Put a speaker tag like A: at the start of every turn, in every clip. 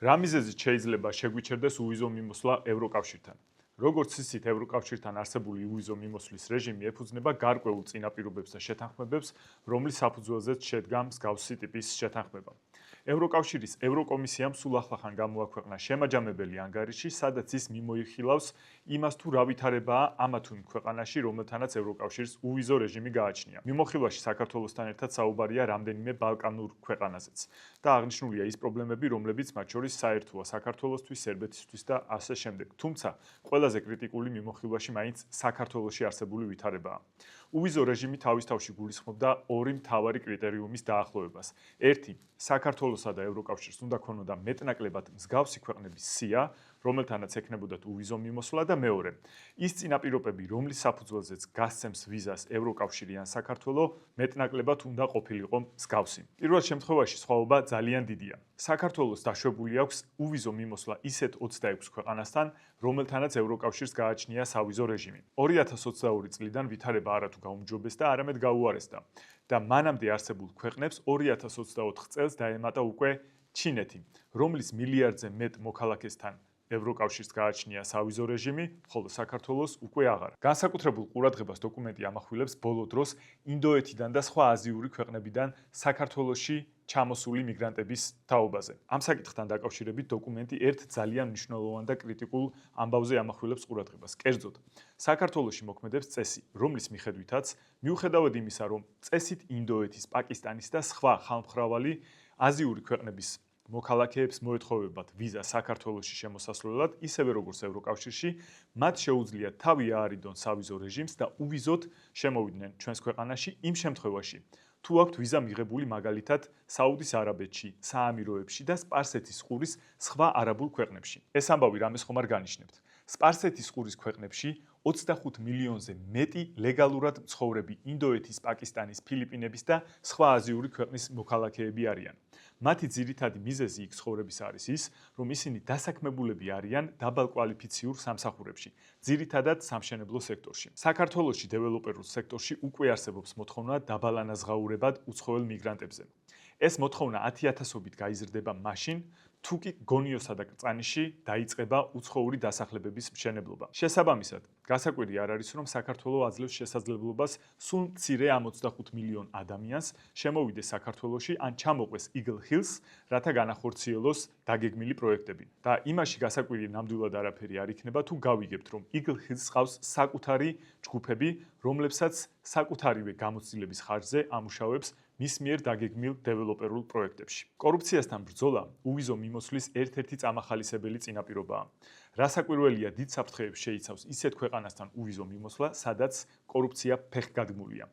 A: რა მიზეზით შეიძლება შეგვიჩერდეს უვიზო მიმოსვლა ევროკავშირთან? როგორც იცით, ევროკავშირთან არსებული უვიზო მიმოსვლის რეჟიმი ეფუძნება გარკვეულ წინაპირობებს და შეთანხმებებს, რომლის საფუძველზეც შედგა მსგავსი ტიპის შეთანხმება. ევროკავშირის ევროკომისიამ სულ ახლახან გამოაქვეყნა შემაჯამებელი ანგარიში, სადაც ის მიმოიხილავს იმას, თუ რა ვითარებაა ამა თუ იმ ქვეყანაში, რომელთანაც ევროკავშირის უვიზო რეჟიმი გააჩნია. მიმოხილვაში საქართველოსთან ერთად საუბარია რამდენიმე ბალკანურ ქვეყანაზეც და აღნიშნულია ის პრობლემები, რომლებიც მათ შორის საერთოა საქართველოსთვის, სერბეთისთვის და ასე შემდეგ. თუმცა, ყველაზე კრიტიკული მიმოხილვაში მაინც საქართველოში არსებული ვითარებაა. უვიზო რეჟიმი თავის თავში გულისხმობდა ორი მთავარი კრიტერიუმის დაახლოებას. ერთი, საქართველოსა და ევროკავშირს უნდა ქონოდა მეტნაკლებად მსგავსი ქვეყნების სია, რომელთანაც ექნებოდათ უვიზო მიმოსვლა და მეორე, ის წინაპირობები, რომლის საფუძველზეც გასცემს ვიზას ევროკავშირი ან საქართველო, მეტნაკლებად უნდა ყოფილიყო მსგავსი. პირველ შემთხვევაში სხვაობა ძალიან დიდია. საქართველოს დაშვებული აქვს უვიზო მიმოსვლა ისეთ 26 ქვეყანასთან, რომელთანაც ევროკავშირს გააჩნია სავიზო რეჟიმი. 2022 წლიდან ვითარება არათუ გაუმჯობესდა, არამედ გაუარესდა და მანამდე არსებულ ქვეყნებს 2024 წელს დაემატა უკვე ჩინეთი, რომლის მილიარდზე მეტ მოქალაქესთან ევროკავშირს გააჩნია სავიზო რეჟიმი, ხოლო საქართველოს უკვე აღარ. განსაკუთრებულ ყურადღებას დოკუმენტი ამახვილებს ბოლო დროს ინდოეთიდან და სხვა აზიური ქვეყნებიდან საქართველოში ჩამოსული მიგრანტების თაობაზე. ამ საკითხთან დაკავშირებით დოკუმენტი ერთ ძალიან მნიშვნელოვან და კრიტიკულ ამბავზე ამახვილებს ყურადღებას. კერძოდ, საქართველოში მოქმედებს წესი, რომლის მიხედვითაც, მიუხედავად იმისა, რომ წესით ინდოეთის, პაკისტანის და სხვა ხალხმრავალი აზიური ქვეყნების მოქალაქეებს მოეთხოვებათ ვიზა საქართველოში შემოსასვლელად, ისევე როგორც ევროკავშირში, მათ შეუძლიათ თავი აარიდონ სავიზო რეჟიმს და უვიზოდ შემოვიდნენ ჩვენს ქვეყანაში იმ შემთხვევაში, თუ აქვთ ვიზა მიღებული მაგალითად საუდის არაბეთში, საამიროებში და სპარსეთის ყურის სხვა არაბულ ქვეყნებში. ეს ამბავი რამეს ხომ არ განიშნებთ? სპარსეთის ყურის ქვეყნებში 25 მილიონზე მეტი ლეგალურად მცხოვრები ინდოეთის, პაკისტანის, ფილიპინების და სხვა აზიური ქვეყნის მოქალაქეები არიან. მათი ძირითადი მიზეზი იქ ცხოვრების არის ის, რომ ისინი დასაქმებულები არიან დაბალკვალიფიციურ სამსახურებში, ძირითადად სამშენებლო სექტორში. საქართველოში დეველოპერულ სექტორში უკვე არსებობს მოთხოვნა დაბალანაზღაურებად უცხოელ მიგრანტებზე. ეს მოთხოვნა 10,000-ობით გაიზრდება მაშინ, თუ კი გონიოსა და კრწანიში დაიწყება უცხოური დასახლებების მშენებლობა. შესაბამისად, გასაკვირი არ არის, რომ საქართველოს აძლევს შესაძლებლობას სულ მცირე 65 მილიონ ადამიანს შემოვიდეს საქართველოში ან ჩამოყვეს Eagle Hills, რათა განახორციელოს დაგეგმილი პროექტები. და იმაში გასაკვირი ნამდვილად არაფერი არ იქნება, თუ გავიგებთ, რომ Eagle Hills ყავს საკუთარი ჯგუფები, რომლებსაც საკუთარივე გამოცდილების ხარჯზე ამუშავებს მის მიერ დაგეგმილ დეველოპერულ პროექტებში. კორუფციასთან ბრძოლა უვიზო მიმოსვლის ერთ-ერთი წამახალისებელი წინაპირობაა. რასაკვირველია, დიდ საფრთხეებს შეიცავს ისეთ ქვეყანასთან უვიზო მიმოსვლა, სადაც კორუფცია ფეხგადგმულია.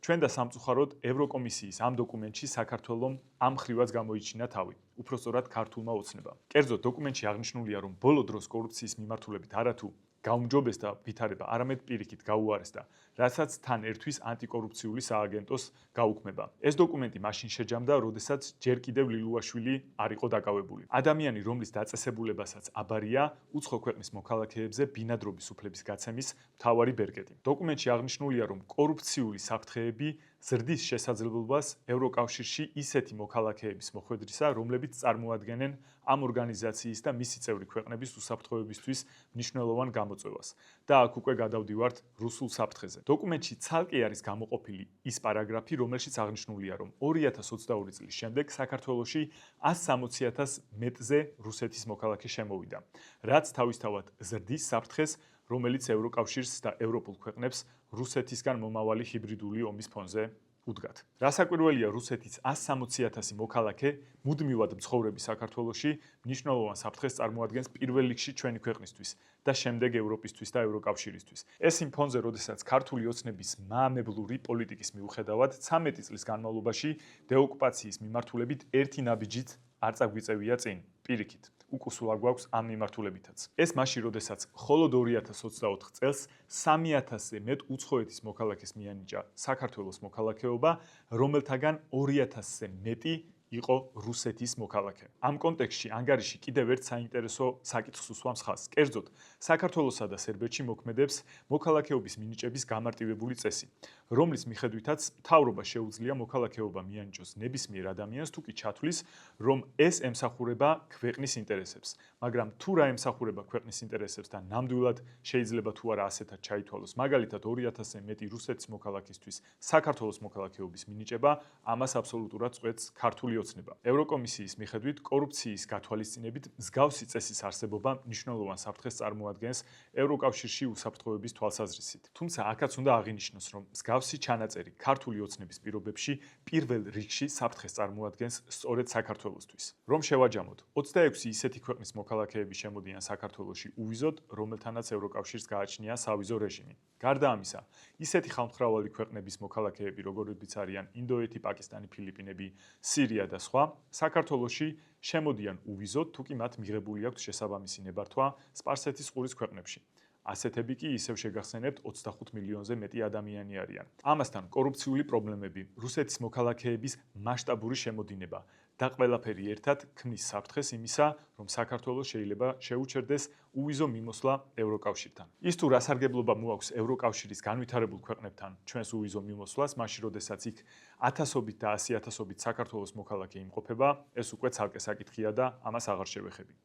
A: ჩვენ და სამწუხაროდ ევროკომისიის ამ დოკუმენტში საქართველომ ამ ხრივაც გამოიჩინა თავი, უпростоრად ქართულმა ოცნებამ. კერძოდ, დოკუმენტში აღნიშნულია, რომ ბოლო დროს კორუფციის მიმართულებით არათუ გაუმჯობესდა ვითარება, არამედ პირიქით გაუარესდა, რასაც თან ერთვის ანტიკორუფციული სააგენტოს გაუქმება. ეს დოკუმენტი მაშინ შეჯამდა, როდესაც ჯერ კიდევ ლილუაშვილი არ იყო დაკავებული. ადამიანი, რომლის დაწესებულებასაც აბარია, უცხო ქვეყნის მოქალაქეებზე ბინადრობის უფლების გაცემის მთავარი ბერკეტი. დოკუმენტში აღნიშნულია, რომ კორუფციული საფრთხეები ზრდის შესაძლებლობას ევროკავშირში ისეთი მოქალაქეების მოხვედრისა, რომლებიც წარმოადგენენ ამ ორგანიზაციის და მისი წევრი ქვეყნების უსაფრთხოებისთვის მნიშვნელოვან გამოწვევას. და აქ უკვე გადავდივართ რუსულ საფრთხეზე. დოკუმენტში ცალკე არის გამოყოფილი ის პარაგრაფი, რომელშიც აღნიშნულია, რომ 2022 წლის შემდეგ საქართველოში 160,000 მეტზე რუსეთის მოქალაქე შემოვიდა, რაც თავისთავად ზრდის საფრთხეს, რომელიც ევროკავშირს და ევროპულ ქვეყნებს რუსეთისგან მომავალი ჰიბრიდული ომის ფონზე უდგათ. რასაკვირველია, რუსეთის 160,000 მოქალაქე მუდმივად მცხოვრები საქართველოში მნიშვნელოვან საფრთხეს წარმოადგენს პირველ რიგში ჩვენი ქვეყნისთვის და შემდეგ ევროპისთვის და ევროკავშირისთვის. ეს იმ ფონზე, როდესაც ქართული ოცნების მაამებლური პოლიტიკის მიუხედავად 13 წლის განმავლობაში დეოკუპაციის მიმართულებით ერთი ნაბიჯით არ წაგვიწევია წინ. პირიქით, უკუსულა გვაქვს ამ მიმართულებითაც. ეს მაშინ, როდესაც მხოლოდ 2024 წელს 3,000-ზე მეტ უცხოეთის მოქალაქეს მიანიჭა საქართველოს მოქალაქეობა, რომელთაგან 2,000-ზე მეტი იყო რუსეთის მოქალაქე. ამ კონტექსტში ანგარიში კიდევ ერთ საინტერესო საკითხს უსვამს ხაზს. კერძოდ, საქართველოსა და სერბეთში მოქმედებს მოქალაქეობის მინიჭების გამარტივებული წესი, რომლის მიხედვითაც მთავრობა შეუძლია მოქალაქეობა მიანიჭოს ნებისმიერ ადამიანს, თუ კი ჩათვლის, რომ ეს ემსახურება ქვეყნის ინტერესებს. მაგრამ თუ რა ემსახურება ქვეყნის ინტერესებს და ნამდვილად შეიძლება თუ არა ასეთად ჩაითვალოს, მაგალითად 2000-ზე მეტი რუსეთის მოქალაქისთვის საქართველოს მოქალაქეობის მინიჭება, ამას აბსოლუტურად წყვეტს ქართული ოცნება. ევროკომისიის მიხედვით, კორუფციის გათვალისწინებით მსგავსი წესის არსებობა მნიშვნელოვან საფრთხეს წარმოადგენს ევროკავშირში უსაფრთხოების თვალსაზრისით. თუმცა აქაც უნდა აღინიშნოს, რომ მსგავსი ჩანაწერი ქართული ოცნების პირობებში პირველ რიგში საფრთხეს წარმოადგენს სწორედ საქართველოსთვის. რომ შევაჯამოთ, 26 ისეთი ქვეყნის მოქალაქეები შემოდიან საქართველოში უვიზოდ, რომელთანაც ევროკავშირს გააჩნია სავიზო რეჟიმი. გარდა ამისა, ისეთი ხალხმრავალი ქვეყნების მოქალაქეები, როგორებიც არიან ინდოეთი, პაკისტანი, ფილიპინები, სირია და სხვა, საქართველოში შემოდიან უვიზოდ, თუ კი მათ მიღებული აქვთ შესაბამისი ნებართვა სპარსეთის ყურის ქვეყნებში. ასეთები კი ისევ შეგახსენებთ 25 მილიონზე მეტი ადამიანი არიან. ამასთან კორუფციული პრობლემები, რუსეთის მოქალაქეების მასშტაბური შემოდინება და ყველაფერი ერთად ქმნის საფრთხეს იმისა, რომ საქართველოს შეიძლება შეუჩერდეს უვიზო მიმოსვლა ევროკავშირთან. ის თუ რა სარგებლობა მოაქვს ევროკავშირის განვითარებულ ქვეყნებთან ჩვენს უვიზო მიმოსვლას, მაშინ როდესაც იქ ათასობით და 100.000-ობით საქართველოს მოქალაქე იმყოფება, ეს უკვე ცალკე საკითხია და ამას აღარ შევეხები.